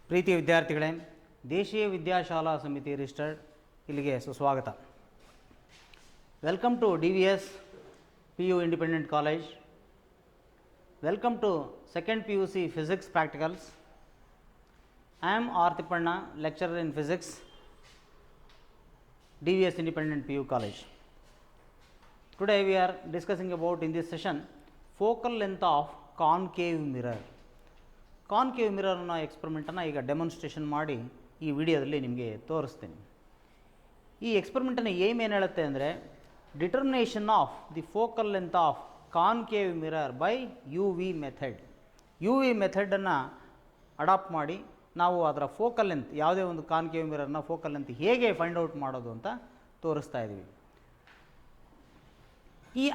ಪ್ರೀತಿಯ ವಿದ್ಯಾರ್ಥಿಗಳೇ, ದೇಶೀಯ ವಿದ್ಯಾಶಾಲಾ ಸಮಿತಿ ರಿಜಿಸ್ಟರ್ಡ್ ಇಲ್ಲಿಗೆ ಸುಸ್ವಾಗತ. Welcome to DVS PU independent college. Welcome to second PUC physics practicals. I am R. Tippanna, lecturer in physics, DVS Independent PU College. Today we are discussing about in this session focal length of concave mirror. Concave ಮಿರರ್ನ ಎಕ್ಸ್ಪರಿಮೆಂಟನ್ನು ಈಗ demonstration ಮಾಡಿ ಈ ವಿಡಿಯೋದಲ್ಲಿ ನಿಮಗೆ ತೋರಿಸ್ತೀನಿ. ಈ ಎಕ್ಸ್ಪರಿಮೆಂಟನ್ನು aim ಏನು ಹೇಳುತ್ತೆ ಅಂದರೆ, determination of the focal length of concave mirror by UV method. UV ಮೆಥಡನ್ನು ಅಡಾಪ್ಟ್ ಮಾಡಿ ನಾವು ಅದರ ಫೋಕಲ್ ಲೆಂತ್, ಯಾವುದೇ ಒಂದು ಕಾನ್ಕೇವ್ ಮಿರರ್ನ ಫೋಕಲ್ ಲೆಂತ್ ಹೇಗೆ ಫೈಂಡ್ ಔಟ್ ಮಾಡೋದು ಅಂತ ತೋರಿಸ್ತಾ ಇದ್ದೀವಿ. ಈ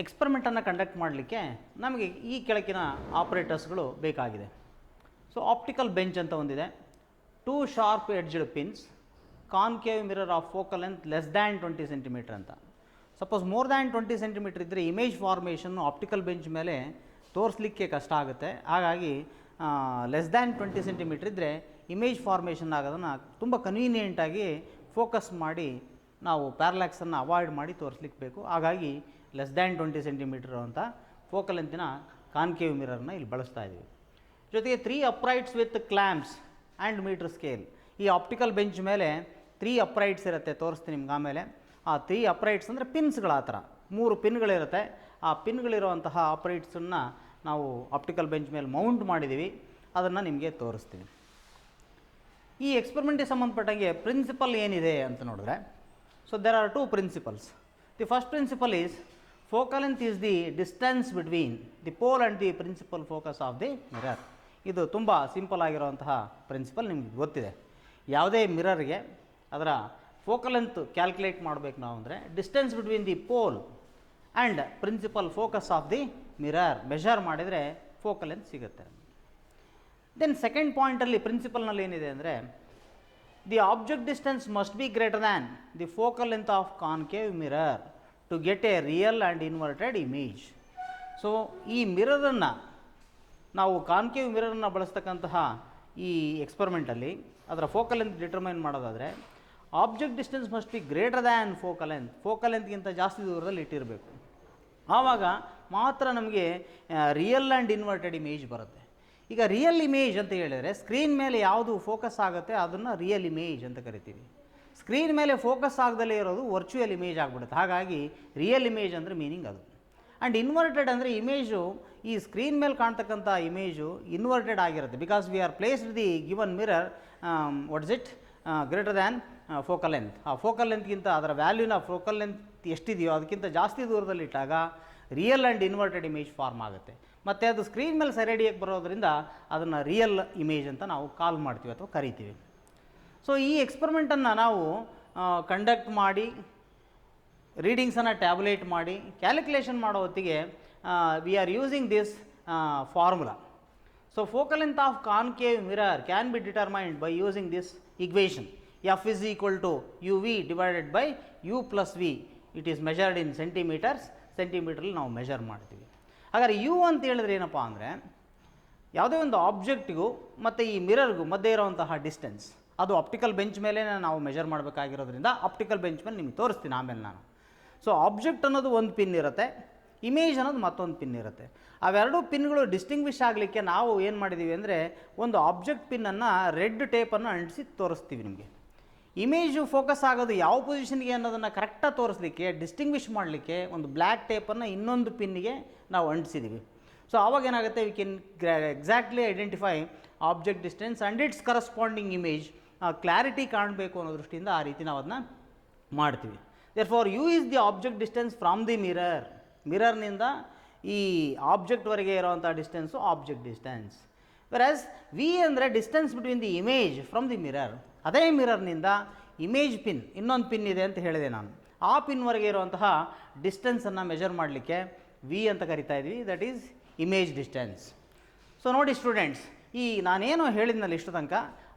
ಎಕ್ಸ್ಪರಿಮೆಂಟನ್ನು ಕಂಡಕ್ಟ್ ಮಾಡಲಿಕ್ಕೆ ನಮಗೆ ಈ ಕೆಳಗಿನ ಆಪರೇಟರ್ಸ್ಗಳು ಬೇಕಾಗಿದೆ. ಸೊ ಆಪ್ಟಿಕಲ್ ಬೆಂಚ್ ಅಂತ ಒಂದಿದೆ, 2 sharp edged pins, concave mirror of focal length less than 20 centimetre ಅಂತ. ಸಪೋಸ್ ಮೋರ್ ದ್ಯಾನ್ 20 ಸೆಂಟಿಮೀಟರ್ ಇದ್ದರೆ ಇಮೇಜ್ ಫಾರ್ಮೇಷನ್ನು ಆಪ್ಟಿಕಲ್ ಬೆಂಚ್ ಮೇಲೆ ತೋರಿಸಲಿಕ್ಕೆ ಕಷ್ಟ ಆಗುತ್ತೆ. ಹಾಗಾಗಿ ಲೆಸ್ ದ್ಯಾನ್ 20 ಸೆಂಟಿಮೀಟರ್ ಇದ್ದರೆ ಇಮೇಜ್ ಫಾರ್ಮೇಷನ್ ಆಗೋದನ್ನು ತುಂಬ ಕನ್ವೀನಿಯೆಂಟಾಗಿ ಫೋಕಸ್ ಮಾಡಿ ನಾವು ಪ್ಯಾರಲ್ಯಾಕ್ಸನ್ನು ಅವಾಯ್ಡ್ ಮಾಡಿ ತೋರಿಸ್ಲಿಕ್ಕೆ ಬೇಕು. ಹಾಗಾಗಿ ಲೆಸ್ ದ್ಯಾನ್ 20 ಸೆಂಟಿಮೀಟರ್ ಅಂತ ಫೋಕಲ್ ಲೆಂತಿನ ಕಾನ್ಕೇವ್ ಮಿರರ್ನ ಇಲ್ಲಿ ಬಳಸ್ತಾ ಇದ್ದೀವಿ. ಜೊತೆಗೆ 3 uprights with clamps and metre scale. ಈ ಆಪ್ಟಿಕಲ್ ಬೆಂಚ್ ಮೇಲೆ 3 ಅಪ್ರೈಟ್ಸ್ ಇರುತ್ತೆ, ತೋರಿಸ್ತೀನಿ ನಿಮ್ಗೆ ಆಮೇಲೆ. ಆ 3 ಅಪ್ರೈಟ್ಸ್ ಅಂದರೆ ಪಿನ್ಸ್ಗಳ ಆ ಥರ 3 ಪಿನ್ಗಳಿರುತ್ತೆ. ಆ ಪಿನ್ಗಳಿರುವಂತಹ ಅಪ್ರೈಟ್ಸನ್ನು ನಾವು ಆಪ್ಟಿಕಲ್ ಬೆಂಚ್ ಮೇಲೆ ಮೌಂಟ್ ಮಾಡಿದ್ದೀವಿ, ಅದನ್ನು ನಿಮಗೆ ತೋರಿಸ್ತೀನಿ. ಈ ಎಕ್ಸ್ಪರಿಮೆಂಟಿಗೆ ಸಂಬಂಧಪಟ್ಟಂಗೆ ಪ್ರಿನ್ಸಿಪಲ್ ಏನಿದೆ ಅಂತ ನೋಡಿದ್ರೆ, so there are 2 principals. The first principal is focal length is the distance between the pole and the principal focus of the mirror. ಇದು ತುಂಬ ಸಿಂಪಲ್ ಆಗಿರುವಂತಹ ಪ್ರಿನ್ಸಿಪಲ್, ನಿಮಗೆ ಗೊತ್ತಿದೆ. ಯಾವುದೇ ಮಿರರ್ಗೆ ಅದರ ಫೋಕಲ್ ಲೆಂತ್ ಕ್ಯಾಲ್ಕುಲೇಟ್ ಮಾಡಬೇಕು ನಾವು ಅಂದರೆ, distance between the pole and principal focus of the mirror measure ಮಾಡಿದರೆ ಫೋಕಲ್ ಲೆಂತ್ ಸಿಗುತ್ತೆ. ದೆನ್ ಸೆಕೆಂಡ್ ಪಾಯಿಂಟಲ್ಲಿ ಪ್ರಿನ್ಸಿಪಲ್ನಲ್ಲಿ ಏನಿದೆ ಅಂದರೆ, the object distance must be greater than the focal length of concave mirror to get a real and inverted image. So ಈ ಮಿರರನ್ನು ನಾವು concave ಮಿರರನ್ನು ಬಳಸ್ತಕ್ಕಂತಹ ಈ ಎಕ್ಸ್ಪರಿಮೆಂಟಲ್ಲಿ ಅದರ ಫೋಕಲ್ ಲೆಂತ್ ಡಿಟರ್ಮೈನ್ ಮಾಡೋದಾದರೆ, object distance must be greater than focal length. Focal ಲೆಂತ್ಗಿಂತ ಜಾಸ್ತಿ ದೂರದಲ್ಲಿ ಇಟ್ಟಿರಬೇಕು. ಆವಾಗ ಮಾತ್ರ ನಮಗೆ ರಿಯಲ್ ಆ್ಯಂಡ್ ಇನ್ವರ್ಟೆಡ್ ಇಮೇಜ್ ಬರುತ್ತೆ. ಈಗ ರಿಯಲ್ ಇಮೇಜ್ ಅಂತ ಹೇಳಿದರೆ, ಸ್ಕ್ರೀನ್ ಮೇಲೆ ಯಾವುದು ಫೋಕಸ್ ಆಗುತ್ತೆ ಅದನ್ನು ರಿಯಲ್ ಇಮೇಜ್ ಅಂತ ಕರಿತೀವಿ. ಸ್ಕ್ರೀನ್ ಮೇಲೆ ಫೋಕಸ್ ಆಗದಲ್ಲೇ ಇರೋದು ವರ್ಚುವಲ್ ಇಮೇಜ್ ಆಗಿಬಿಡುತ್ತೆ. ಹಾಗಾಗಿ ರಿಯಲ್ ಇಮೇಜ್ ಅಂದರೆ ಮೀನಿಂಗ್ ಅದು. ಆ್ಯಂಡ್ ಇನ್ವರ್ಟೆಡ್ ಅಂದರೆ ಇಮೇಜು, ಈ ಸ್ಕ್ರೀನ್ ಮೇಲೆ ಕಾಣ್ತಕ್ಕಂಥ ಇಮೇಜು ಇನ್ವರ್ಟೆಡ್ ಆಗಿರುತ್ತೆ. Because we are placed the given mirror what is it greater than focal length. ಆ ಫೋಕಲ್ ಲೆಂತ್ಗಿಂತ ಅದರ ವ್ಯಾಲ್ಯೂನ ಫೋಕಲ್ ಲೆಂತ್ ಎಷ್ಟಿದೆಯೋ ಅದಕ್ಕಿಂತ ಜಾಸ್ತಿ ದೂರದಲ್ಲಿಟ್ಟಾಗ real and inverted image form ಆಗುತ್ತೆ. ಮತ್ತು ಅದು ಸ್ಕ್ರೀನ್ ಮೇಲೆ ಸರಿಯಾಗಿ ಬರೋದರಿಂದ ಅದನ್ನು ರಿಯಲ್ ಇಮೇಜ್ ಅಂತ ನಾವು ಕಾಲ್ ಮಾಡ್ತೀವಿ ಅಥವಾ ಕರಿತೀವಿ. ಸೊ ಈ ಎಕ್ಸ್ಪರಿಮೆಂಟನ್ನು ನಾವು ಕಂಡಕ್ಟ್ ಮಾಡಿ, ರೀಡಿಂಗ್ಸನ್ನು ಟ್ಯಾಬ್ಯುಲೇಟ್ ಮಾಡಿ, ಕ್ಯಾಲ್ಕುಲೇಷನ್ ಮಾಡೋ ಹೊತ್ತಿಗೆ we are using this formula. So focal length of concave mirror can be determined by using this equation. F is equal to UV divided by U plus V. It is measured in centimetres. ಸೆಂಟಿಮೀಟ್ರಲ್ಲಿ ನಾವು measure ಮಾಡ್ತೀವಿ. ಹಾಗಾದರೆ U ಅಂತ ಹೇಳಿದ್ರೆ ಏನಪ್ಪ ಅಂದರೆ, ಯಾವುದೇ ಒಂದು ಆಬ್ಜೆಕ್ಟಿಗೂ ಮತ್ತು ಈ ಮಿರರ್ಗೂ ಮಧ್ಯೆ ಇರೋವಂತಹ ಡಿಸ್ಟೆನ್ಸ್. ಅದು ಆಪ್ಟಿಕಲ್ ಬೆಂಚ್ ಮೇಲೆ ನಾವು ಮೆಜರ್ ಮಾಡಬೇಕಾಗಿರೋದ್ರಿಂದ ಆಪ್ಟಿಕಲ್ ಬೆಂಚ್ ಮೇಲೆ ನಿಮಗೆ ತೋರಿಸ್ತೀನಿ ಆಮೇಲೆ ನಾನು. ಸೊ ಆಬ್ಜೆಕ್ಟ್ ಅನ್ನೋದು ಒಂದು ಪಿನ್ ಇರುತ್ತೆ, ಇಮೇಜ್ ಅನ್ನೋದು ಮತ್ತೊಂದು ಪಿನ್ ಇರುತ್ತೆ. ಅವೆರಡೂ ಪಿನ್ಗಳು ಡಿಸ್ಟಿಂಗ್ವಿಷ್ ಆಗಲಿಕ್ಕೆ ನಾವು ಏನು ಮಾಡಿದ್ದೀವಿ ಅಂದರೆ, ಒಂದು ಆಬ್ಜೆಕ್ಟ್ ಪಿನ್ನನ್ನು ರೆಡ್ ಟೇಪನ್ನು ಅಂಟಿಸಿ ತೋರಿಸ್ತೀವಿ ನಿಮಗೆ. ಇಮೇಜು ಫೋಕಸ್ ಆಗೋದು ಯಾವ ಪೊಸಿಷನ್ಗೆ ಅನ್ನೋದನ್ನು ಕರೆಕ್ಟಾಗಿ ತೋರಿಸಲಿಕ್ಕೆ, ಡಿಸ್ಟಿಂಗ್ವಿಷ್ ಮಾಡಲಿಕ್ಕೆ ಒಂದು ಬ್ಲ್ಯಾಕ್ ಟೇಪನ್ನು ಇನ್ನೊಂದು ಪಿನ್ನಿಗೆ ನಾವು ಅಂಟಿಸಿದ್ದೀವಿ. ಸೊ ಆವಾಗ ಏನಾಗುತ್ತೆ, we can exactly identify object distance and its corresponding image. Clarity ಕಾಣಬೇಕು ಅನ್ನೋ ದೃಷ್ಟಿಯಿಂದ ಆ ರೀತಿ ನಾವು ಅದನ್ನ ಮಾಡ್ತೀವಿ. Therefore U is the object distance from the mirror. ಮಿರರ್ನಿಂದ ಈ ಆಬ್ಜೆಕ್ಟ್ವರೆಗೆ ಇರೋವಂಥ distance object distance. Whereas V ಅಂದರೆ distance between the image from the mirror. ಅದೇ ಮಿರರ್ನಿಂದ ಇಮೇಜ್ ಪಿನ್, ಇನ್ನೊಂದು ಪಿನ್ ಇದೆ ಅಂತ ಹೇಳಿದೆ ನಾನು, ಆ ಪಿನ್ವರೆಗೆ ಇರುವಂತಹ ಡಿಸ್ಟೆನ್ಸನ್ನು ಮೆಜರ್ ಮಾಡಲಿಕ್ಕೆ V ಅಂತ ಕರಿತಾ ಇದ್ವಿ. That is image distance. So ನೋಡಿ ಸ್ಟೂಡೆಂಟ್ಸ್, ಈ ನಾನೇನು ಹೇಳಿದ್ನಲ್ಲ ಇಷ್ಟು ತನಕ,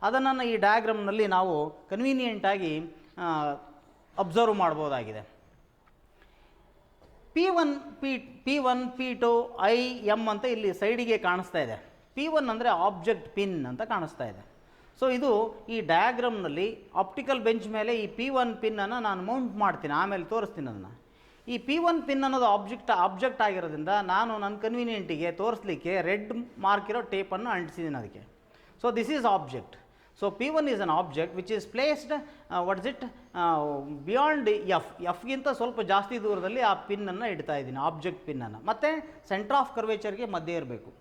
ಅದನ್ನು ಈ ಡಯಾಗ್ರಾಮ್ನಲ್ಲಿ ನಾವು ಕನ್ವೀನಿಯೆಂಟಾಗಿ observe ಮಾಡ್ಬೋದಾಗಿದೆ. P1, P2, I, M ಅಂತ ಇಲ್ಲಿ ಸೈಡಿಗೆ ಕಾಣಿಸ್ತಾ ಇದೆ. P1 ಅಂದರೆ ಆಬ್ಜೆಕ್ಟ್ ಪಿನ್ ಅಂತ ಕಾಣಿಸ್ತಾ ಇದೆ. ಸೊ ಇದು ಈ ಡಯಾಗ್ರಾಮ್ನಲ್ಲಿ ಆಪ್ಟಿಕಲ್ ಬೆಂಚ್ ಮೇಲೆ ಈ P1 ಪಿನ್ನನ್ನು ನಾನು ಮೌಂಟ್ ಮಾಡ್ತೀನಿ, ಆಮೇಲೆ ತೋರಿಸ್ತೀನಿ ಅದನ್ನು. ಈ P1 ಪಿನ್ ಅನ್ನೋದು ಆಬ್ಜೆಕ್ಟ್ ಆಗಿರೋದ್ರಿಂದ ನಾನು ನನ್ನ ಕನ್ವೀನಿಯೆಂಟಿಗೆ ತೋರಿಸ್ಲಿಕ್ಕೆ ರೆಡ್ ಮಾರ್ಕ್ ಇರೋ ಟೇಪನ್ನು ಅಂಟಿಸಿದ್ದೀನಿ ಅದಕ್ಕೆ. So this is object. So P1 is an object which is placed beyond ಎಫ್ಗಿಂತ ಸ್ವಲ್ಪ ಜಾಸ್ತಿ ದೂರದಲ್ಲಿ ಆ ಪಿನ್ನನ್ನು ಇಡ್ತಾ ಇದ್ದೀನಿ, ಆಬ್ಜೆಕ್ಟ್ ಪಿನ್ನನ್ನು. ಮತ್ತು ಸೆಂಟರ್ ಆಫ್ ಕರ್ವೇಚರ್ಗೆ ಮಧ್ಯೆ ಇರಬೇಕು,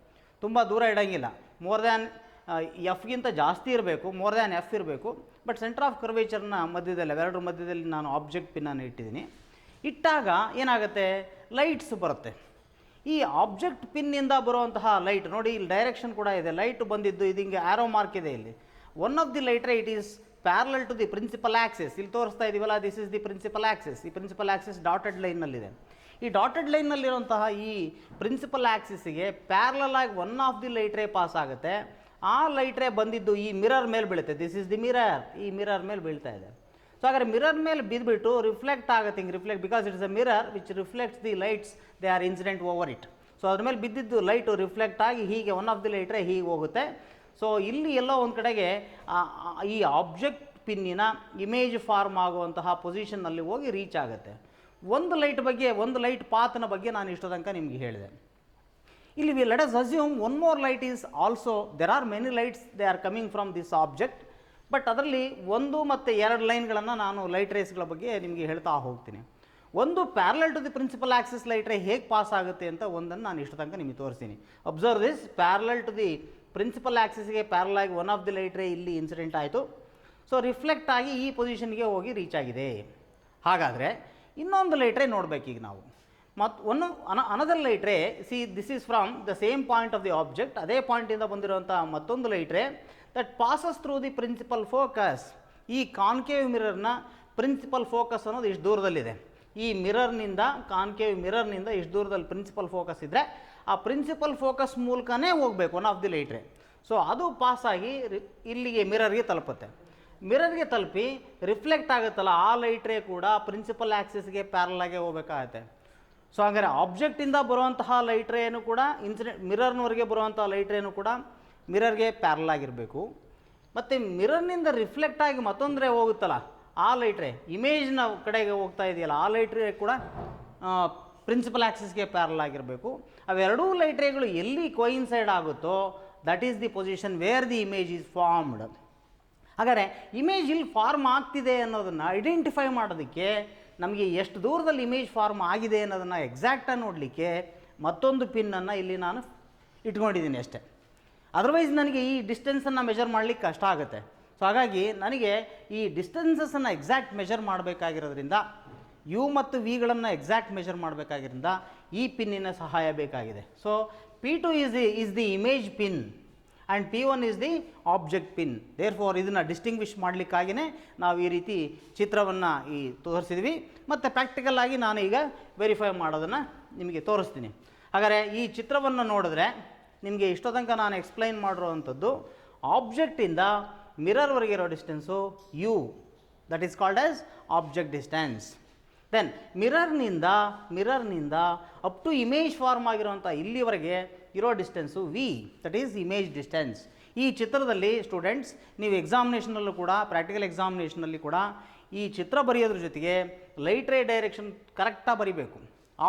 ತುಂಬ ದೂರ ಇಡೋಂಗಿಲ್ಲ. ಮೋರ್ ದ್ಯಾನ್ ಎಫ್ಗಿಂತ ಜಾಸ್ತಿ ಇರಬೇಕು, ಮೋರ್ ದ್ಯಾನ್ ಎಫ್ ಇರಬೇಕು. ಬಟ್ ಸೆಂಟರ್ ಆಫ್ ಕರ್ವೇಚರ್ನ ಮಧ್ಯದಲ್ಲಿ, ಅವೆರಡರ ಮಧ್ಯದಲ್ಲಿ ನಾನು ಆಬ್ಜೆಕ್ಟ್ ಪಿನ್ನನ್ನು ಇಟ್ಟಿದ್ದೀನಿ. ಇಟ್ಟಾಗ ಏನಾಗುತ್ತೆ, ಲೈಟ್ಸ್ ಬರುತ್ತೆ. ಈ ಆಬ್ಜೆಕ್ಟ್ ಪಿನ್ನಿಂದ ಬರುವಂತಹ ಲೈಟ್ ನೋಡಿ, ಇಲ್ಲಿ ಡೈರೆಕ್ಷನ್ ಕೂಡ ಇದೆ, ಲೈಟ್ ಬಂದಿದ್ದು ಇದು ಹಿಂಗೆ ಆರೋ ಮಾರ್ಕ್ ಇದೆ ಇಲ್ಲಿ. One of the light ray it is parallel to the principal axis. ಇಲ್ಲಿ ತೋರಿಸ್ತಾ ಇದೀವಲ್ಲ, this is the principal axis. ಈ ಪ್ರಿನ್ಸಿಪಲ್ ಆಕ್ಸಿಸ್ ಡಾಟೆಡ್ ಲೈನ್ನಲ್ಲಿದೆ. ಈ ಡಾಟೆಡ್ ಲೈನ್ನಲ್ಲಿರುವಂತಹ ಈ ಪ್ರಿನ್ಸಿಪಲ್ ಆಕ್ಸಿಸ್ಗೆ ಪ್ಯಾರಲಲ್ ಆಗಿ one of the light ray pass ಆಗುತ್ತೆ. ಆ ಲೈಟ್ ರೇ ಬಂದಿದ್ದು ಈ ಮಿರರ್ ಮೇಲೆ ಬೀಳುತ್ತೆ. ದಿಸ್ ಇಸ್ ದಿ ಮಿರರ್, ಈ ಮಿರರ್ ಮೇಲೆ ಬೀಳ್ತಾ ಇದೆ. ಸೊ ಹಾಗಾದ್ರೆ ಮಿರರ್ ಮೇಲೆ ಬಿದ್ದುಬಿಟ್ಟು ರಿಫ್ಲೆಕ್ಟ್ ಆಗುತ್ತೆ, ಹಿಂಗೆ reflect, because it's a mirror which reflects the lights they are incident over it. So ಅದ್ರ ಮೇಲೆ ಬಿದ್ದಿದ್ದು ಲೈಟು ರಿಫ್ಲೆಕ್ಟ್ ಆಗಿ ಹೀಗೆ ಒನ್ ಆಫ್ ದಿ ಲೈಟ್ ರೇ ಹೀಗೆ ಹೋಗುತ್ತೆ. ಸೊ ಇಲ್ಲಿ ಎಲ್ಲೋ ಒಂದು ಕಡೆಗೆ ಈ ಆಬ್ಜೆಕ್ಟ್ ಪಿನ್ನಿನ ಇಮೇಜ್ ಫಾರ್ಮ್ ಆಗುವಂತಹ ಪೊಸಿಷನ್ನಲ್ಲಿ ಹೋಗಿ ರೀಚ್ ಆಗುತ್ತೆ. ಒಂದು ಲೈಟ್ ಬಗ್ಗೆ, ಒಂದು ಲೈಟ್ ಪಾತ್ನ ಬಗ್ಗೆ ನಾನು ಇಷ್ಟೋ ತನಕ ನಿಮಗೆ ಹೇಳಿದೆ. ಇಲ್ಲಿ let us assume one more light is also, there are many lights they are coming from this object. But ಅದರಲ್ಲಿ 1 ಮತ್ತು 2 ಲೈನ್ಗಳನ್ನು ನಾನು ಲೈಟ್ ರೇಸ್ಗಳ ಬಗ್ಗೆ ನಿಮಗೆ ಹೇಳ್ತಾ ಹೋಗ್ತೀನಿ. ಒಂದು parallel to the principal axis light ray ಹೇಗೆ ಪಾಸ್ ಆಗುತ್ತೆ ಅಂತ ಒಂದನ್ನು ನಾನು ಇಷ್ಟು ತನಕ ನಿಮಗೆ ತೋರಿಸ್ತೀನಿ. Observe this, parallel to the principal ಆಕ್ಸಿಸ್ಗೆ ಪ್ಯಾರಲ್ ಆಗಿ one of the light ray ಇಲ್ಲಿ ಇನ್ಸಿಡೆಂಟ್ ಆಯಿತು. ಸೊ ರಿಫ್ಲೆಕ್ಟ್ ಆಗಿ ಈ ಪೊಸಿಷನ್ಗೆ ಹೋಗಿ ರೀಚ್ ಆಗಿದೆ. ಹಾಗಾದರೆ ಇನ್ನೊಂದು ಲೈಟ್ ರೇ ನೋಡಬೇಕೀಗ ನಾವು. ಮತ್ತು another light ray, see this is from the same point of the object. ಅದೇ ಪಾಯಿಂಟಿಂದ ಬಂದಿರುವಂಥ ಮತ್ತೊಂದು light ray that passes through the principal focus. ಈ ಕಾನ್ಕೇವ್ ಮಿರರ್ನ ಪ್ರಿನ್ಸಿಪಲ್ ಫೋಕಸ್ ಅನ್ನೋದು ಇಷ್ಟು ದೂರದಲ್ಲಿದೆ. ಈ ಮಿರರ್ನಿಂದ, ಕಾನ್ಕೇವ್ ಮಿರರ್ನಿಂದ ಇಷ್ಟು ದೂರದಲ್ಲಿ ಪ್ರಿನ್ಸಿಪಲ್ ಫೋಕಸ್ ಇದ್ದರೆ ಆ ಪ್ರಿನ್ಸಿಪಲ್ ಫೋಕಸ್ ಮೂಲಕನೇ ಹೋಗಬೇಕು ಒನ್ ಆಫ್ ದಿ ಲೈಟ್ ರೇ. ಸೊ ಅದು ಪಾಸಾಗಿ ಇಲ್ಲಿಗೆ ಮಿರರ್ಗೆ ತಲುಪುತ್ತೆ. ಮಿರರ್ಗೆ ತಲುಪಿ ರಿಫ್ಲೆಕ್ಟ್ ಆಗುತ್ತಲ್ಲ, ಆ ಲೈಟ್ ರೇ ಕೂಡ ಪ್ರಿನ್ಸಿಪಲ್ ಆಕ್ಸಿಸ್ಗೆ ಪ್ಯಾರಲಾಗೆ ಹೋಗಬೇಕಾಗತ್ತೆ. ಸೊ ಹಾಗಾದರೆ ಆಬ್ಜೆಕ್ಟಿಂದ ಬರುವಂತಹ ಲೈಟ್ ರೇನು ಕೂಡ ಮಿರರ್ನವರೆಗೆ ಬರುವಂಥ ಲೈಟ್ ರೇನು ಕೂಡ ಮಿರರ್ಗೆ ಪ್ಯಾರಲ್ ಆಗಿರಬೇಕು. ಮತ್ತು ಮಿರರ್ನಿಂದ ರಿಫ್ಲೆಕ್ಟ್ ಆಗಿ ಮತ್ತೊಂದು ರೇ ಹೋಗುತ್ತಲ್ಲ, ಆ ಲೈಟ್ ರೇ ಇಮೇಜ್ನ ಕಡೆಗೆ ಹೋಗ್ತಾ ಇದೆಯಲ್ಲ, ಆ ಲೈಟ್ ರೇ ಕೂಡ ಪ್ರಿನ್ಸಿಪಲ್ ಆಕ್ಸಿಸ್ಗೆ ಪ್ಯಾರಲ್ ಆಗಿರಬೇಕು. ಅವೆರಡೂ ಲೈಟ್ ರೇಗಳು ಎಲ್ಲಿ ಕೋಯಿನ್ಸೈಡ್ ಆಗುತ್ತೋ that is the position where the image is formed. ಹಾಗಾದರೆ ಇಮೇಜ್ ಇಲ್ಲಿ ಫಾರ್ಮ್ ಆಗ್ತಿದೆ ಅನ್ನೋದನ್ನು ಐಡೆಂಟಿಫೈ ಮಾಡೋದಕ್ಕೆ, ನಮಗೆ ಎಷ್ಟು ದೂರದಲ್ಲಿ ಇಮೇಜ್ ಫಾರ್ಮ್ ಆಗಿದೆ ಅನ್ನೋದನ್ನು ಎಕ್ಸಾಕ್ಟಾಗಿ ನೋಡಲಿಕ್ಕೆ ಮತ್ತೊಂದು ಪಿನ್ನನ್ನು ಇಲ್ಲಿ ನಾನು ಇಟ್ಕೊಂಡಿದ್ದೀನಿ ಅಷ್ಟೇ. ಅದರ್ವೈಸ್ ನನಗೆ ಈ ಡಿಸ್ಟೆನ್ಸನ್ನು ಮೆಜರ್ ಮಾಡಲಿಕ್ಕೆ ಕಷ್ಟ ಆಗುತ್ತೆ. ಸೊ ಹಾಗಾಗಿ ನನಗೆ ಈ ಡಿಸ್ಟೆನ್ಸಸ್ಸನ್ನು ಎಕ್ಸಾಕ್ಟ್ ಮೆಜರ್ ಮಾಡಬೇಕಾಗಿರೋದ್ರಿಂದ, ಯು ಮತ್ತು ವಿಗಳನ್ನು ಎಕ್ಸಾಕ್ಟ್ ಮೆಜರ್ ಮಾಡಬೇಕಾಗಿರೋದ್ರಿಂದ ಈ ಪಿನ್ನಿನ ಸಹಾಯ ಬೇಕಾಗಿದೆ. So P2 is the image pin and P1 is the object pin. Therefore ಇದನ್ನು ಡಿಸ್ಟಿಂಗ್ವಿಷ್ ಮಾಡಲಿಕ್ಕಾಗಿಯೇ ನಾವು ಈ ರೀತಿ ಚಿತ್ರವನ್ನು ತೋರಿಸಿದ್ವಿ. ಮತ್ತು ಪ್ರಾಕ್ಟಿಕಲ್ ಆಗಿ ನಾನು ಈಗ ವೆರಿಫೈ ಮಾಡೋದನ್ನು ನಿಮಗೆ ತೋರಿಸ್ತೀನಿ. ಹಾಗಾದರೆ ಈ ಚಿತ್ರವನ್ನು ನೋಡಿದ್ರೆ ನಿಮಗೆ ಇಷ್ಟೋ ತನಕ ನಾನು ಎಕ್ಸ್ಪ್ಲೈನ್ ಮಾಡಿರುವಂಥದ್ದು ಆಬ್ಜೆಕ್ಟಿಂದ ಮಿರರ್ವರೆಗೆ ಇರೋ distance U, that is called as object distance. Then ಮಿರರ್ನಿಂದ ಅಪ್ ಟು ಇಮೇಜ್ ಫಾರ್ಮ್ ಆಗಿರುವಂಥ ಇಲ್ಲಿವರೆಗೆ ಇರೋ distance V, that is image distance. ಈ ಚಿತ್ರದಲ್ಲಿ ಸ್ಟೂಡೆಂಟ್ಸ್ ನೀವು ಎಕ್ಸಾಮಿನೇಷನಲ್ಲೂ ಕೂಡ, ಪ್ರಾಕ್ಟಿಕಲ್ ಎಕ್ಸಾಮಿನೇಷನಲ್ಲಿ ಕೂಡ ಈ ಚಿತ್ರ ಬರೆಯೋದ್ರ ಜೊತೆಗೆ ಲೈಟ್ ರೇ ಡೈರೆಕ್ಷನ್ ಕರೆಕ್ಟಾಗಿ ಬರಿಬೇಕು.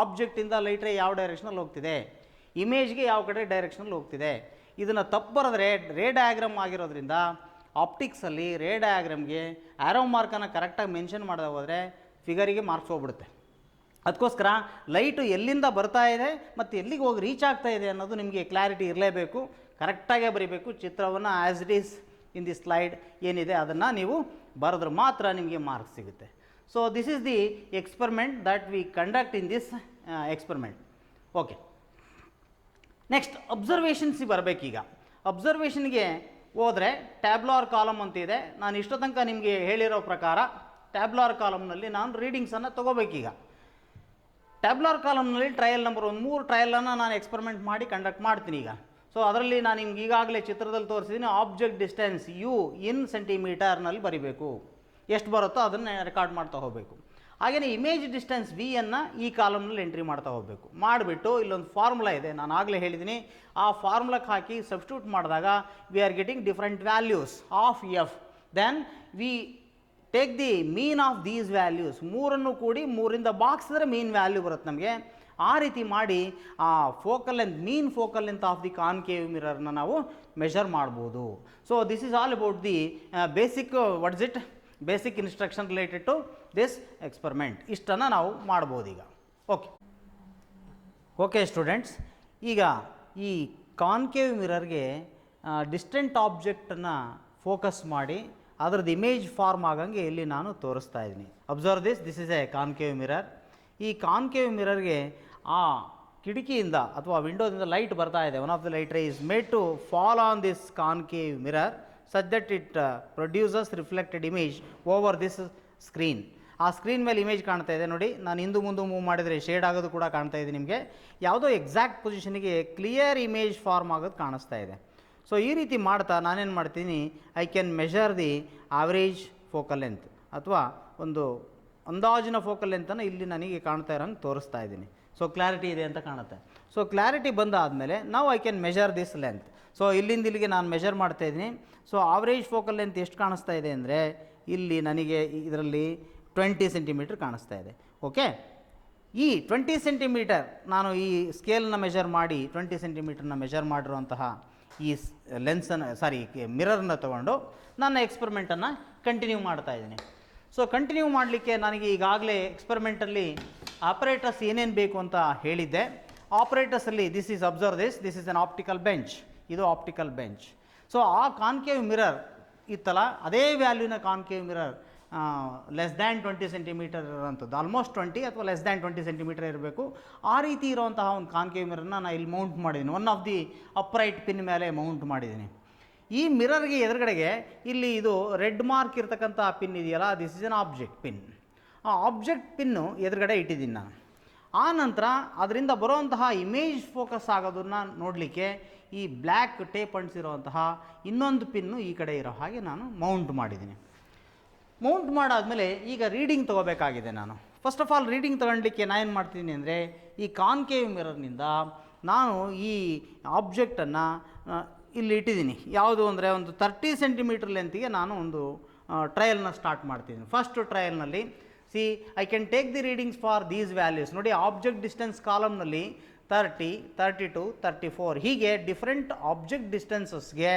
ಆಬ್ಜೆಕ್ಟಿಂದ ಲೈಟ್ ರೇ ಯಾವ ಡೈರೆಕ್ಷನಲ್ಲಿ ಹೋಗ್ತಿದೆ, ಇಮೇಜ್ಗೆ ಯಾವ ಕಡೆ ಡೈರೆಕ್ಷನಲ್ಲಿ ಹೋಗ್ತಿದೆ, ಇದನ್ನು ತಪ್ಪು ಬರೆದ್ರೆ ರೇ ಡಯಾಗ್ರಾಮ್ ಆಗಿರೋದ್ರಿಂದ ಆಪ್ಟಿಕ್ಸಲ್ಲಿ ರೇ ಡಯಾಗ್ರಾಮ್ಗೆ ಆ್ಯರೋ ಮಾರ್ಕನ್ನು ಕರೆಕ್ಟಾಗಿ ಮೆನ್ಷನ್ ಮಾಡದೆ ಹೋದರೆ ಫಿಗರಿಗೆ ಮಾರ್ಕ್ಸ್ ಹೋಗ್ಬಿಡುತ್ತೆ. ಅದಕ್ಕೋಸ್ಕರ ಲೈಟು ಎಲ್ಲಿಂದ ಬರ್ತಾ ಇದೆ ಮತ್ತು ಎಲ್ಲಿಗೆ ಹೋಗಿ ರೀಚ್ ಆಗ್ತಾ ಇದೆ ಅನ್ನೋದು ನಿಮಗೆ ಕ್ಲಾರಿಟಿ ಇರಲೇಬೇಕು. ಕರೆಕ್ಟಾಗೇ ಬರೀಬೇಕು. ಚಿತ್ರವನ್ನು as it is in the slide ಏನಿದೆ ಅದನ್ನು ನೀವು ಬರೆದ್ರೆ ಮಾತ್ರ ನಿಮಗೆ ಮಾರ್ಕ್ಸ್ ಸಿಗುತ್ತೆ. So this is the experiment that we conduct in this experiment. Okay, next ಅಬ್ಸರ್ವೇಷನ್ಸಿಗೆ ಬರಬೇಕೀಗ. ಅಬ್ಸರ್ವೇಷನ್ಗೆ ಹೋದರೆ ಟ್ಯಾಬ್ಲಾರ್ ಕಾಲಮ್ ಅಂತಿದೆ. ನಾನು ಇಷ್ಟೋ ತನಕ ನಿಮಗೆ ಹೇಳಿರೋ ಪ್ರಕಾರ ಟ್ಯಾಬ್ಲಾರ್ ಕಾಲಮ್ನಲ್ಲಿ ನಾನು ರೀಡಿಂಗ್ಸನ್ನು ತೊಗೋಬೇಕೀಗ. ಟ್ಯಾಬ್ಲಾರ್ ಕಾಲಮ್ನಲ್ಲಿ ಟ್ರಯಲ್ ನಂಬರ್ 3 ಟ್ರಯಲನ್ನು ನಾನು ಎಕ್ಸ್ಪೆರಿಮೆಂಟ್ ಮಾಡಿ ಕಂಡಕ್ಟ್ ಮಾಡ್ತೀನಿ ಈಗ. ಸೊ ಅದರಲ್ಲಿ ನಾನು ನಿಮ್ಗೆ ಈಗಾಗಲೇ ಚಿತ್ರದಲ್ಲಿ ತೋರಿಸಿದ್ದೀನಿ. ಆಬ್ಜೆಕ್ಟ್ ಡಿಸ್ಟೆನ್ಸ್ ಯು ಇನ್ ಸೆಂಟಿಮೀಟರ್ನಲ್ಲಿ ಬರಿಬೇಕು. ಎಷ್ಟು ಬರುತ್ತೋ ಅದನ್ನು ರೆಕಾರ್ಡ್ ಮಾಡ್ತಾ ಹೋಗಬೇಕು. ಹಾಗೆಯೇ ಇಮೇಜ್ ಡಿಸ್ಟೆನ್ಸ್ ವಿಯನ್ನು ಈ ಕಾಲಮ್ನಲ್ಲಿ ಎಂಟ್ರಿ ಮಾಡ್ತಾ ಹೋಗಬೇಕು. ಮಾಡಿಬಿಟ್ಟು ಇಲ್ಲೊಂದು ಫಾರ್ಮುಲಾ ಇದೆ, ನಾನು ಆಗಲೇ ಹೇಳಿದ್ದೀನಿ, ಆ ಫಾರ್ಮುಲಾಕ್ಕೆ ಹಾಕಿ ಸಬ್ಸ್ಟಿಟ್ಯೂಟ್ ಮಾಡಿದಾಗ we are getting different values of f. Then we take the mean of these values, ಮೂರನ್ನು ಕೂಡಿ ಮೂರಿಂದ ಬಾಕ್ಸಿದ್ರೆ ಮೀನ್ ವ್ಯಾಲ್ಯೂ ಬರುತ್ತೆ ನಮಗೆ. ಆ ರೀತಿ ಮಾಡಿ ಆ focal length, mean focal length of the concave ಮಿರರ್ನ ನಾವು ಮೆಷರ್ ಮಾಡ್ಬೋದು. So this is all about the basic, what is it, basic instruction related to this experiment. ಇಷ್ಟನ್ನು ನಾವು ಮಾಡ್ಬೋದು ಈಗ. ಓಕೆ ಸ್ಟೂಡೆಂಟ್ಸ್, ಈಗ ಈ ಕಾನ್ಕೇವ್ ಮಿರರ್ಗೆ ಡಿಸ್ಟೆಂಟ್ ಆಬ್ಜೆಕ್ಟನ್ನು ಫೋಕಸ್ ಮಾಡಿ ಅದರದ್ದು ಇಮೇಜ್ ಫಾರ್ಮ್ ಆಗಂಗೆ ಇಲ್ಲಿ ನಾನು ತೋರಿಸ್ತಾ ಇದ್ದೀನಿ. Observe this is a concave mirror. ಈ ಕಾನ್ಕೇವ್ ಮಿರರ್ಗೆ ಆ ಕಿಟಕಿಯಿಂದ ಅಥವಾ ವಿಂಡೋದಿಂದ ಲೈಟ್ ಬರ್ತಾ ಇದೆ. One of the light ray is made to fall on this concave mirror such that it produces reflected image over this screen. ಆ ಸ್ಕ್ರೀನ್ ಮೇಲೆ ಇಮೇಜ್ ಕಾಣ್ತಾ ಇದೆ ನೋಡಿ. ನಾನು ಹಿಂದೆ ಮುಂದೆ ಮೂವ್ ಮಾಡಿದರೆ ಶೇಡ್ ಆಗೋದು ಕೂಡ ಕಾಣ್ತಾ ಇದೆ ನಿಮಗೆ. ಯಾವುದೋ ಎಕ್ಸಾಕ್ಟ್ ಪೊಸಿಷನ್ಗೆ ಕ್ಲಿಯರ್ ಇಮೇಜ್ ಫಾರ್ಮ್ ಆಗೋದು ಕಾಣಿಸ್ತಾ ಇದೆ. ಸೊ ಈ ರೀತಿ ಮಾಡ್ತಾ ನಾನೇನು ಮಾಡ್ತೀನಿ, I can measure the average focal length ಅಥವಾ ಒಂದು ಅಂದಾಜಿನ ಫೋಕಲ್ ಲೆಂತನ್ನು ಇಲ್ಲಿ ನನಗೆ ಕಾಣ್ತಾ ಇರೋಂಗೆ ತೋರಿಸ್ತಾ ಇದ್ದೀನಿ. ಸೊ ಕ್ಲಾರಿಟಿ ಇದೆ ಅಂತ ಕಾಣುತ್ತೆ. ಸೊ ಕ್ಲಾರಿಟಿ ಬಂದಾದಮೇಲೆ ನಾವು I can measure this length. So ಇಲ್ಲಿಂದ ಇಲ್ಲಿಗೆ ನಾನು ಮೆಷರ್ ಮಾಡ್ತಾ ಇದ್ದೀನಿ. ಸೊ ಆವ್ರೇಜ್ ಫೋಕಲ್ ಲೆಂತ್ ಎಷ್ಟು ಕಾಣಿಸ್ತಾ ಇದೆ ಅಂದರೆ ಇಲ್ಲಿ ನನಗೆ ಇದರಲ್ಲಿ 20 ಸೆಂಟಿಮೀಟರ್ ಕಾಣಿಸ್ತಾ ಇದೆ. ಓಕೆ, ಈ 20 ಸೆಂಟಿಮೀಟರ್ ನಾನು ಈ ಸ್ಕೇಲನ್ನ ಮೆಷರ್ ಮಾಡಿ 20 ಸೆಂಟಿಮೀಟರ್ನ ಮೆಷರ್ ಮಾಡಿರುವಂತಹ ಈ ಲೆನ್ಸನ್ನು ಮಿರರ್ನ ತೊಗೊಂಡು ನನ್ನ ಎಕ್ಸ್ಪರಿಮೆಂಟನ್ನು ಕಂಟಿನ್ಯೂ ಮಾಡ್ತಾ ಇದ್ದೀನಿ. ಸೊ ಕಂಟಿನ್ಯೂ ಮಾಡಲಿಕ್ಕೆ ನನಗೆ ಈಗಾಗಲೇ ಎಕ್ಸ್ಪರಿಮೆಂಟಲ್ಲಿ ಆಪರೇಟರ್ಸ್ ಏನೇನು ಬೇಕು ಅಂತ ಹೇಳಿದ್ದೆ. ಆಪರೇಟರ್ಸಲ್ಲಿ this is observe this is an optical bench. ಇದು ಆಪ್ಟಿಕಲ್ ಬೆಂಚ್. ಸೊ ಆ ಕಾನ್ಕೇವ್ ಮಿರರ್ ಇತ್ತಲ್ಲ, ಅದೇ ವ್ಯಾಲ್ಯೂನ concave mirror less than 20 centimetre ಇರೋಂಥದ್ದು, ಆಲ್ಮೋಸ್ಟ್ 20 ಅಥವಾ ಲೆಸ್ ದ್ಯಾನ್ 20 ಸೆಂಟಿಮೀಟರ್ ಇರಬೇಕು. ಆ ರೀತಿ ಇರೋವಂತಹ ಒಂದು ಕಾನ್ಕೇವ್ ಮಿರರ್ನ ನಾನು ಇಲ್ಲಿ ಮೌಂಟ್ ಮಾಡಿದ್ದೀನಿ. One of the upright pin ಮೇಲೆ ಮೌಂಟ್ ಮಾಡಿದ್ದೀನಿ. ಈ ಮಿರರ್ಗೆ ಎದುರುಗಡೆಗೆ ಇಲ್ಲಿ ಇದು ರೆಡ್ ಮಾರ್ಕ್ ಇರ್ತಕ್ಕಂಥ ಪಿನ್ ಇದೆಯಲ್ಲ, this is an object pin. ಆ ಆಬ್ಜೆಕ್ಟ್ ಪಿನ್ನು ಎದುರುಗಡೆ ಇಟ್ಟಿದ್ದೀನಿ ನಾನು. ಆ ನಂತರ ಅದರಿಂದ ಬರುವಂತಹ ಇಮೇಜ್ ಫೋಕಸ್ ಆಗೋದನ್ನು ನೋಡಲಿಕ್ಕೆ ಈ ಬ್ಲ್ಯಾಕ್ ಟೇಪ್ ಅಂಟಿಸಿರುವಂತಹ ಇನ್ನೊಂದು ಪಿನ್ನು ಈ ಕಡೆ ಇರೋ ಹಾಗೆ ನಾನು ಮೌಂಟ್ ಮಾಡಿದ್ದೀನಿ. ಮೌಂಟ್ ಮಾಡಾದಮೇಲೆ ಈಗ ರೀಡಿಂಗ್ ತೊಗೋಬೇಕಾಗಿದೆ ನಾನು. ಫಸ್ಟ್ ಆಫ್ ಆಲ್ ರೀಡಿಂಗ್ ತೊಗೊಳ್ಲಿಕ್ಕೆ ನಾನು ಏನು ಮಾಡ್ತೀನಿ ಅಂದರೆ, ಈ ಕಾನ್ಕೇವ್ ಮಿರರ್ನಿಂದ ನಾನು ಈ ಆಬ್ಜೆಕ್ಟನ್ನು ಇಲ್ಲಿ ಇಟ್ಟಿದ್ದೀನಿ. ಯಾವುದು ಅಂದರೆ ಒಂದು 30 ಸೆಂಟಿಮೀಟರ್ ಲೆಂತಿಗೆ ನಾನು ಒಂದು ಟ್ರಯಲ್ನ ಸ್ಟಾರ್ಟ್ ಮಾಡ್ತಿದ್ದೀನಿ. ಫಸ್ಟ್ ಟ್ರಯಲ್ನಲ್ಲಿ I can take the readings for these values. ನೋಡಿ, ಆಬ್ಜೆಕ್ಟ್ ಡಿಸ್ಟೆನ್ಸ್ ಕಾಲಮ್ನಲ್ಲಿ 30, 32, 34 ಹೀಗೆ ಡಿಫ್ರೆಂಟ್ ಆಬ್ಜೆಕ್ಟ್ ಡಿಸ್ಟೆನ್ಸಸ್ಗೆ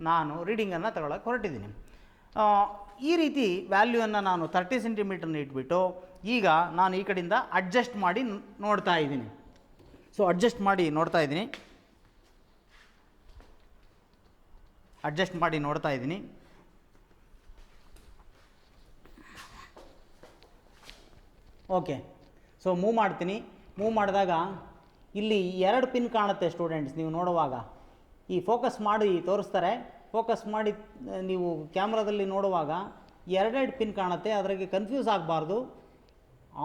ನಾನು ರೀಡಿಂಗನ್ನು ತಗೊಳ್ಳೋಕೆ ಹೊರಟಿದ್ದೀನಿ. ಈ ರೀತಿ ವ್ಯಾಲ್ಯೂವನ್ನು ನಾನು 30 ಸೆಂಟಿಮೀಟರ್ನ ಇಟ್ಬಿಟ್ಟು ಈಗ ನಾನು ಈ ಕಡೆಯಿಂದ ಅಡ್ಜಸ್ಟ್ ಮಾಡಿ ನೋಡ್ತಾ ಇದ್ದೀನಿ. ಸೊ ಅಡ್ಜಸ್ಟ್ ಮಾಡಿ ನೋಡ್ತಾ ಇದ್ದೀನಿ. ಓಕೆ, ಸೊ ಮೂವ್ ಮಾಡ್ತೀನಿ. ಮೂವ್ ಮಾಡಿದಾಗ ಇಲ್ಲಿ 2 ಪಿನ್ ಕಾಣುತ್ತೆ ಸ್ಟೂಡೆಂಟ್ಸ್. ನೀವು ನೋಡುವಾಗ ಈ ಫೋಕಸ್ ಮಾಡಿ ತೋರಿಸ್ತಾರೆ. ಫೋಕಸ್ ಮಾಡಿ ನೀವು ಕ್ಯಾಮ್ರಾದಲ್ಲಿ ನೋಡುವಾಗ 2 ಪಿನ್ ಕಾಣುತ್ತೆ. ಅದರಿಗೆ ಕನ್ಫ್ಯೂಸ್ ಆಗಬಾರ್ದು.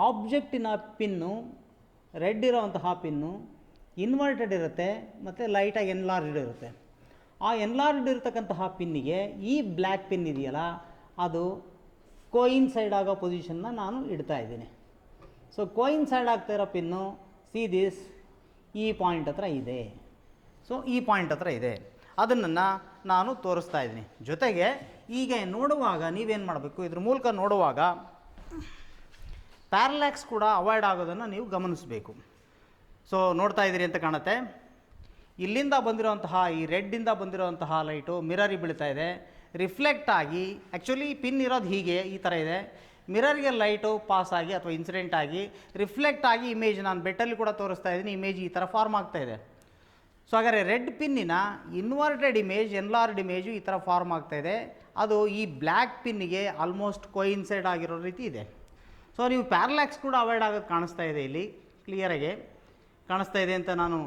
ಆಬ್ಜೆಕ್ಟಿನ ಪಿನ್ನು ರೆಡ್ ಇರೋವಂತಹ ಪಿನ್ನು ಇನ್ವರ್ಟೆಡ್ ಇರುತ್ತೆ ಮತ್ತು ಲೈಟಾಗಿ ಎನ್ಲಾರ್ಜ್ಡ್ ಇರುತ್ತೆ. ಆ ಎನ್ಲಾರ್ಜ್ಡ್ ಇರತಕ್ಕಂತಹ ಪಿನ್ನಿಗೆ ಈ ಬ್ಲ್ಯಾಕ್ ಪಿನ್ ಇದೆಯಲ್ಲ, ಅದು ಕೋಯಿನ್ಸೈಡ್ ಆಗೋ ಪೊಸಿಷನ್ನ ನಾನು ಇಡ್ತಾ ಇದ್ದೀನಿ. ಸೊ ಕೋಯಿನ್ಸೈಡ್ ಆಗ್ತಾ ಇರೋ ಪಿನ್ನು ದಿಸ್ ಈ ಪಾಯಿಂಟ್ ಹತ್ರ ಇದೆ. ಸೊ ಈ ಪಾಯಿಂಟ್ ಹತ್ರ ಇದೆ, ಅದನ್ನು ನಾನು ತೋರಿಸ್ತಾ ಇದ್ದೀನಿ. ಜೊತೆಗೆ ಈಗ ನೋಡುವಾಗ ನೀವೇನು ಮಾಡಬೇಕು, ಇದ್ರ ಮೂಲಕ ನೋಡುವಾಗ ಪ್ಯಾರಲ್ಯಾಕ್ಸ್ ಕೂಡ ಅವಾಯ್ಡ್ ಆಗೋದನ್ನು ನೀವು ಗಮನಿಸಬೇಕು. ಸೊ ನೋಡ್ತಾ ಇದ್ದೀರಿ ಅಂತ ಕಾಣುತ್ತೆ. ಇಲ್ಲಿಂದ ಬಂದಿರೋಂತಹ ಈ ರೆಡ್ಡಿಂದ ಬಂದಿರೋಂತಹ ಲೈಟು ಮಿರರಿಗೆ ಬೀಳ್ತಾ ಇದೆ. ರಿಫ್ಲೆಕ್ಟ್ ಆಗಿ, ಆ್ಯಕ್ಚುಲಿ ಪಿನ್ ಇರೋದು ಹೀಗೆ ಈ ಥರ ಇದೆ. ಮಿರರ್ಗೆ ಲೈಟು ಪಾಸ್ ಆಗಿ ಅಥವಾ ಇನ್ಸಿಡೆಂಟ್ ಆಗಿ ರಿಫ್ಲೆಕ್ಟ್ ಆಗಿ ಇಮೇಜ್, ನಾನು ಬೆಟ್ಟಲ್ಲಿ ಕೂಡ ತೋರಿಸ್ತಾ ಇದ್ದೀನಿ, ಇಮೇಜ್ ಈ ಥರ ಫಾರ್ಮ್ ಆಗ್ತಾ ಇದೆ. ಸೊ ಹಾಗಾದರೆ ರೆಡ್ ಪಿನ್ನಿನ ಇನ್ವರ್ಟೆಡ್ ಇಮೇಜ್, ಎನ್ಲಾರ್ಡ್ ಇಮೇಜು ಈ ಥರ ಫಾರ್ಮ್ ಆಗ್ತಾ ಇದೆ. ಅದು ಈ ಬ್ಲ್ಯಾಕ್ ಪಿನ್ನಿಗೆ ಆಲ್ಮೋಸ್ಟ್ ಕೋಯಿನ್ಸೈಡ್ ಆಗಿರೋ ರೀತಿ ಇದೆ. ಸೊ ನೀವು ಪ್ಯಾರಲ್ಯಾಕ್ಸ್ ಕೂಡ ಅವಾಯ್ಡ್ ಆಗೋದು ಕಾಣಿಸ್ತಾ ಇದೆ. ಇಲ್ಲಿ ಕ್ಲಿಯರಾಗಿ ಕಾಣಿಸ್ತಾ ಇದೆ ಅಂತ ನಾನು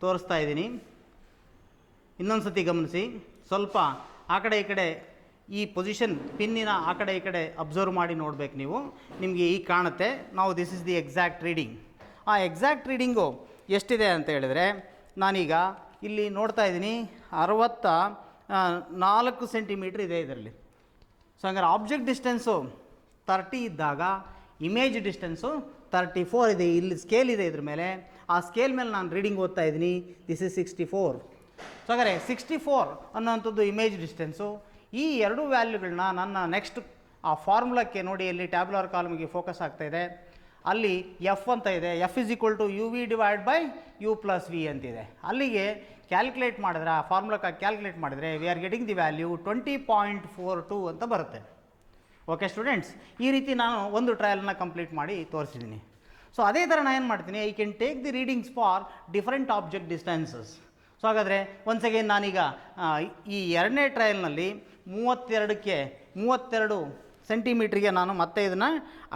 ತೋರಿಸ್ತಾ ಇದ್ದೀನಿ. ಇನ್ನೊಂದು ಸತಿ ಗಮನಿಸಿ, ಸ್ವಲ್ಪ ಆ ಕಡೆ ಈ ಕಡೆ ಈ ಪೊಸಿಷನ್ ಪಿನ್ನಿನ ಆ ಕಡೆ ಈ ಕಡೆ ಅಬ್ಸರ್ವ್ ಮಾಡಿ ನೋಡಬೇಕು ನೀವು. ನಿಮಗೆ ಈಗ ಕಾಣುತ್ತೆ. ನಾವು this is the exact reading. ಆ ಎಕ್ಸಾಕ್ಟ್ ರೀಡಿಂಗು ಎಷ್ಟಿದೆ ಅಂತ ಹೇಳಿದ್ರೆ, ನಾನೀಗ ಇಲ್ಲಿ ನೋಡ್ತಾ ಇದ್ದೀನಿ 64 ಸೆಂಟಿಮೀಟ್ರ್ ಇದೆ ಇದರಲ್ಲಿ. ಸೊ ಹಂಗಾರೆ ಆಬ್ಜೆಕ್ಟ್ ಡಿಸ್ಟೆನ್ಸು 30 ಇದ್ದಾಗ ಇಮೇಜ್ ಡಿಸ್ಟೆನ್ಸು 34 ಇದೆ, ಇಲ್ಲಿ ಸ್ಕೇಲ್ ಇದೆ ಇದ್ರ ಮೇಲೆ, ಆ ಸ್ಕೇಲ್ ಮೇಲೆ ನಾನು ರೀಡಿಂಗ್ ಓದ್ತಾ ಇದ್ದೀನಿ, ದಿಸ್ ಇಸ್ 64. ಸೊ ಹಾಗಾದರೆ 64 ಅನ್ನೋವಂಥದ್ದು ಇಮೇಜ್ ಡಿಸ್ಟೆನ್ಸು. ಈ ಎರಡು ವ್ಯಾಲ್ಯೂಗಳನ್ನ ನನ್ನ ನೆಕ್ಸ್ಟ್ ಆ ಫಾರ್ಮುಲಾಕ್ಕೆ ನೋಡಿ, ಅಲ್ಲಿ ಟ್ಯಾಬ್ಯುಲರ್ ಕಾಲಮ್ಗೆ ಫೋಕಸ್ ಆಗ್ತಾಯಿದೆ, ಅಲ್ಲಿ ಎಫ್ ಅಂತ ಇದೆ, f is equal to u v divide by u plus v ಅಂತಿದೆ. ಅಲ್ಲಿಗೆ ಕ್ಯಾಲ್ಕುಲೇಟ್ ಮಾಡಿದ್ರೆ, ಆ ಫಾರ್ಮುಲಾಕ್ಕೆ ಕ್ಯಾಲ್ಕುಲೇಟ್ ಮಾಡಿದರೆ we are getting the value 20.42 ಅಂತ ಬರುತ್ತೆ. ಓಕೆ ಸ್ಟೂಡೆಂಟ್ಸ್, ಈ ರೀತಿ ನಾನು ಒಂದು ಟ್ರಯಲ್ನ ಕಂಪ್ಲೀಟ್ ಮಾಡಿ ತೋರಿಸಿದ್ದೀನಿ. ಸೊ ಅದೇ ಥರ ನಾನು ಏನು ಮಾಡ್ತೀನಿ, I can take the readings for different object distances. So ಹಾಗಾದರೆ ಒನ್ಸ್ ಅಗೇನ್ ನಾನೀಗ ಈ ಎರಡನೇ ಟ್ರಯಲ್ನಲ್ಲಿ 32 ಸೆಂಟಿಮೀಟ್ರಿಗೆ ನಾನು ಮತ್ತೆ ಇದನ್ನು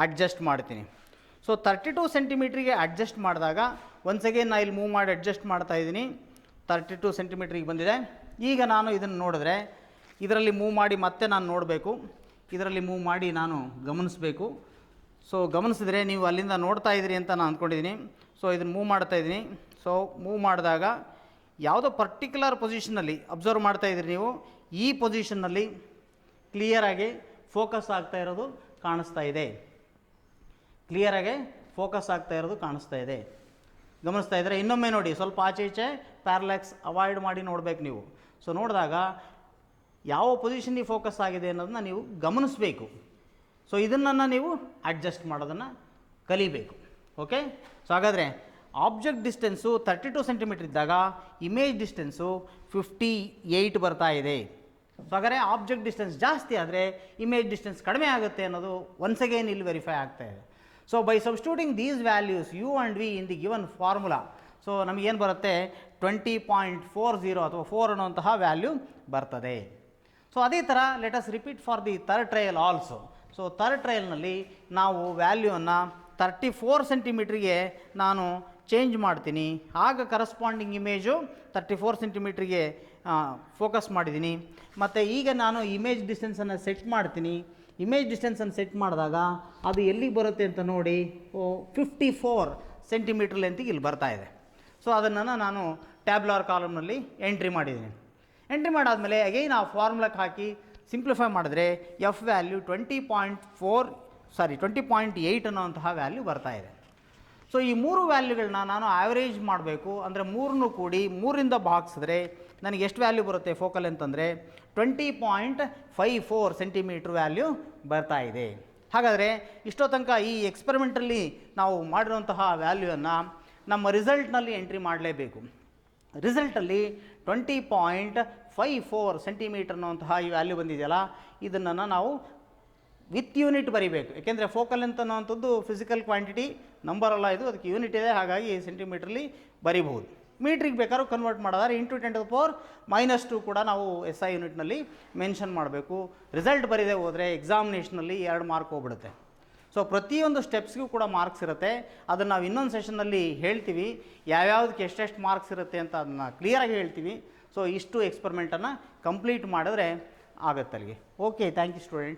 ಅಡ್ಜಸ್ಟ್ ಮಾಡ್ತೀನಿ. ಸೊ 32 ಸೆಂಟಿಮೀಟ್ರಿಗೆ ಅಡ್ಜಸ್ಟ್ ಮಾಡಿದಾಗ ಒನ್ಸ್ ಅಗೇನ್ ನಾನು ಇಲ್ಲಿ ಮೂವ್ ಮಾಡಿ ಅಡ್ಜಸ್ಟ್ ಮಾಡ್ತಾ ಇದ್ದೀನಿ, 32 ಸೆಂಟಿಮೀಟ್ರಿಗೆ ಬಂದಿದೆ. ಈಗ ನಾನು ಇದನ್ನು ನೋಡಿದ್ರೆ ಇದರಲ್ಲಿ ಮೂವ್ ಮಾಡಿ ಮತ್ತೆ ನಾನು ನೋಡಬೇಕು, ಇದರಲ್ಲಿ ಮೂವ್ ಮಾಡಿ ನಾನು ಗಮನಿಸಬೇಕು. ಸೊ ಗಮನಿಸಿದ್ರೆ ನೀವು ಅಲ್ಲಿಂದ ನೋಡ್ತಾ ಇದ್ದೀರಿ ಅಂತ ನಾನು ಅಂದ್ಕೊಂಡಿದ್ದೀನಿ. ಸೊ ಇದನ್ನು ಮೂವ್ ಮಾಡ್ತಾ ಇದ್ದೀನಿ. ಸೊ ಮೂವ್ ಮಾಡಿದಾಗ ಯಾವುದೋ ಪರ್ಟಿಕ್ಯುಲರ್ ಪೊಸಿಷನಲ್ಲಿ ಅಬ್ಸರ್ವ್ ಮಾಡ್ತಾ ಇದ್ದೀರಿ ನೀವು, ಈ ಪೊಸಿಷನ್ನಲ್ಲಿ ಕ್ಲಿಯರಾಗಿ ಫೋಕಸ್ ಆಗ್ತಾ ಇರೋದು ಕಾಣಿಸ್ತಾ ಇದೆ, ಕ್ಲಿಯರಾಗಿ ಫೋಕಸ್ ಆಗ್ತಾ ಇರೋದು ಕಾಣಿಸ್ತಾ ಇದೆ. ಗಮನಿಸ್ತಾ ಇದ್ದರೆ ಇನ್ನೊಮ್ಮೆ ನೋಡಿ, ಸ್ವಲ್ಪ ಆಚೆ ಈಚೆ ಪ್ಯಾರಲ್ಯಾಕ್ಸ್ ಅವಾಯ್ಡ್ ಮಾಡಿ ನೋಡಬೇಕು ನೀವು. ಸೊ ನೋಡಿದಾಗ ಯಾವ ಪೊಸಿಷನ್ನಿಗೆ ಫೋಕಸ್ ಆಗಿದೆ ಅನ್ನೋದನ್ನ ನೀವು ಗಮನಿಸಬೇಕು. ಸೊ ಇದನ್ನು ನೀವು ಅಡ್ಜಸ್ಟ್ ಮಾಡೋದನ್ನು ಕಲಿಬೇಕು. ಓಕೆ, ಸೊ ಹಾಗಾದರೆ ಆಬ್ಜೆಕ್ಟ್ ಡಿಸ್ಟೆನ್ಸು 32 ಸೆಂಟಿಮೀಟ್ರ್ ಇದ್ದಾಗ ಇಮೇಜ್ ಡಿಸ್ಟೆನ್ಸು 58 ಬರ್ತಾ ಇದೆ. ಸೊ ಹಾಗಾದರೆ ಆಬ್ಜೆಕ್ಟ್ ಡಿಸ್ಟೆನ್ಸ್ ಜಾಸ್ತಿ ಆದರೆ ಇಮೇಜ್ ಡಿಸ್ಟೆನ್ಸ್ ಕಡಿಮೆ ಆಗುತ್ತೆ ಅನ್ನೋದು ಒನ್ಸ್ ಅಗೇನ್ ಇಲ್ಲಿ ವೆರಿಫೈ ಆಗ್ತಾ ಇದೆ. So by substituting these values u and v in the given formula, so ನಮಗೇನು ಬರುತ್ತೆ 20.40 ಅಥವಾ 4 ಅನ್ನುವಂತಹ ವ್ಯಾಲ್ಯೂ ಬರ್ತದೆ. ಸೊ ಅದೇ ಥರ let us repeat for the third trial also. So third ಟ್ರಯಲ್ನಲ್ಲಿ ನಾವು ವ್ಯಾಲ್ಯೂವನ್ನು 34 ಸೆಂಟಿಮೀಟ್ರಿಗೆ ನಾನು ಚೇಂಜ್ ಮಾಡ್ತೀನಿ, ಆಗ ಕರಸ್ಪಾಂಡಿಂಗ್ ಇಮೇಜು 34 ಸೆಂಟಿಮೀಟ್ರಿಗೆ ಫೋಕಸ್ ಮಾಡಿದ್ದೀನಿ. ಮತ್ತು ಈಗ ನಾನು ಇಮೇಜ್ ಡಿಸ್ಟೆನ್ಸನ್ನು ಸೆಟ್ ಮಾಡ್ತೀನಿ. ಇಮೇಜ್ ಡಿಸ್ಟೆನ್ಸನ್ನು ಸೆಟ್ ಮಾಡಿದಾಗ ಅದು ಎಲ್ಲಿಗೆ ಬರುತ್ತೆ ಅಂತ ನೋಡಿ, 54 ಸೆಂಟಿಮೀಟ್ರ್ ಲೆಂತಿಗೆ ಇಲ್ಲಿ ಬರ್ತಾ ಇದೆ. ಸೊ ಅದನ್ನು ನಾನು ಟ್ಯಾಬ್ಯುಲರ್ ಕಾಲಮ್ನಲ್ಲಿ ಎಂಟ್ರಿ ಮಾಡಿದ್ದೀನಿ. ಎಂಟ್ರಿ ಮಾಡಾದಮೇಲೆ ಅಗೈನ್ ಆ ಫಾರ್ಮುಲಾಕ್ಕೆ ಹಾಕಿ ಸಿಂಪ್ಲಿಫೈ ಮಾಡಿದ್ರೆ ಎಫ್ ವ್ಯಾಲ್ಯೂ 20.8 ಅನ್ನೋಂತಹ ವ್ಯಾಲ್ಯೂ ಬರ್ತಾ ಇದೆ. ಸೊ ಈ ಮೂರು ವ್ಯಾಲ್ಯೂಗಳನ್ನ ನಾನು ಆ್ಯಾವ್ರೇಜ್ ಮಾಡಬೇಕು, ಅಂದರೆ ಮೂರನ್ನು ಕೂಡಿ 3ರಿಂದ ಭಾಗಿಸಿದ್ರೆ ನನಗೆ ಎಷ್ಟು ವ್ಯಾಲ್ಯೂ ಬರುತ್ತೆ ಫೋಕಲ್ ಅಂತಂದರೆ 20.54 ಸೆಂಟಿಮೀಟ್ರ್ ವ್ಯಾಲ್ಯೂ ಬರ್ತಾ ಇದೆ. ಹಾಗಾದರೆ ಇಷ್ಟೋ ತನಕ ಈ ಎಕ್ಸ್ಪೆರಿಮೆಂಟಲ್ಲಿ ನಾವು ಮಾಡಿರುವಂತಹ ವ್ಯಾಲ್ಯೂವನ್ನು ನಮ್ಮ ರಿಸಲ್ಟ್ನಲ್ಲಿ ಎಂಟ್ರಿ ಮಾಡಲೇಬೇಕು. ರಿಸಲ್ಟಲ್ಲಿ 20.54 ಸೆಂಟಿಮೀಟ್ರ್ ಅನ್ನೋಂತಹ ಈ ವ್ಯಾಲ್ಯೂ ಬಂದಿದೆಯಲ್ಲ, ಇದನ್ನು ನಾವು ವಿತ್ ಯೂನಿಟ್ ಬರೀಬೇಕು. ಯಾಕೆಂದರೆ ಫೋಕಲ್ ಲೆಂತ್ ಅನ್ನೋವಂಥದ್ದು ಫಿಸಿಕಲ್ ಕ್ವಾಂಟಿಟಿ ನಂಬರ್ ಅಲ್ಲ, ಇದು ಅದಕ್ಕೆ ಯೂನಿಟ್ ಇದೆ, ಹಾಗಾಗಿ ಸೆಂಟಿಮೀಟ್ರಲ್ಲಿ ಬರೀಬಹುದು. ಮೀಟ್ರಿಗೆ ಬೇಕಾದ್ರೂ ಕನ್ವರ್ಟ್ ಮಾಡೋದಾದ್ರೆ × 10⁻⁻² ಕೂಡ ನಾವು SI ಯೂನಿಟ್ನಲ್ಲಿ ಮೆನ್ಷನ್ ಮಾಡಬೇಕು. ರಿಸಲ್ಟ್ ಬರೀದೆ ಹೋದರೆ ಎಕ್ಸಾಮಿನೇಷನಲ್ಲಿ 2 ಮಾರ್ಕ್ ಹೋಗ್ಬಿಡುತ್ತೆ. ಸೊ ಪ್ರತಿಯೊಂದು ಸ್ಟೆಪ್ಸ್ಗೂ ಕೂಡ ಮಾರ್ಕ್ಸ್ ಇರುತ್ತೆ. ಅದನ್ನು ನಾವು ಇನ್ನೊಂದು ಸೆಷನ್ನಲ್ಲಿ ಹೇಳ್ತೀವಿ, ಯಾವ್ಯಾವುದಕ್ಕೆ ಎಷ್ಟೆಷ್ಟು ಮಾರ್ಕ್ಸ್ ಇರುತ್ತೆ ಅಂತ ಅದನ್ನು ಕ್ಲಿಯರಾಗಿ ಹೇಳ್ತೀವಿ. ಸೊ ಇಷ್ಟು ಎಕ್ಸ್ಪೆರಿಮೆಂಟನ್ನು ಕಂಪ್ಲೀಟ್ ಮಾಡಿದ್ರೆ ಆಗುತ್ತೆ ಅಲ್ಲಿಗೆ. Okay, thank you student.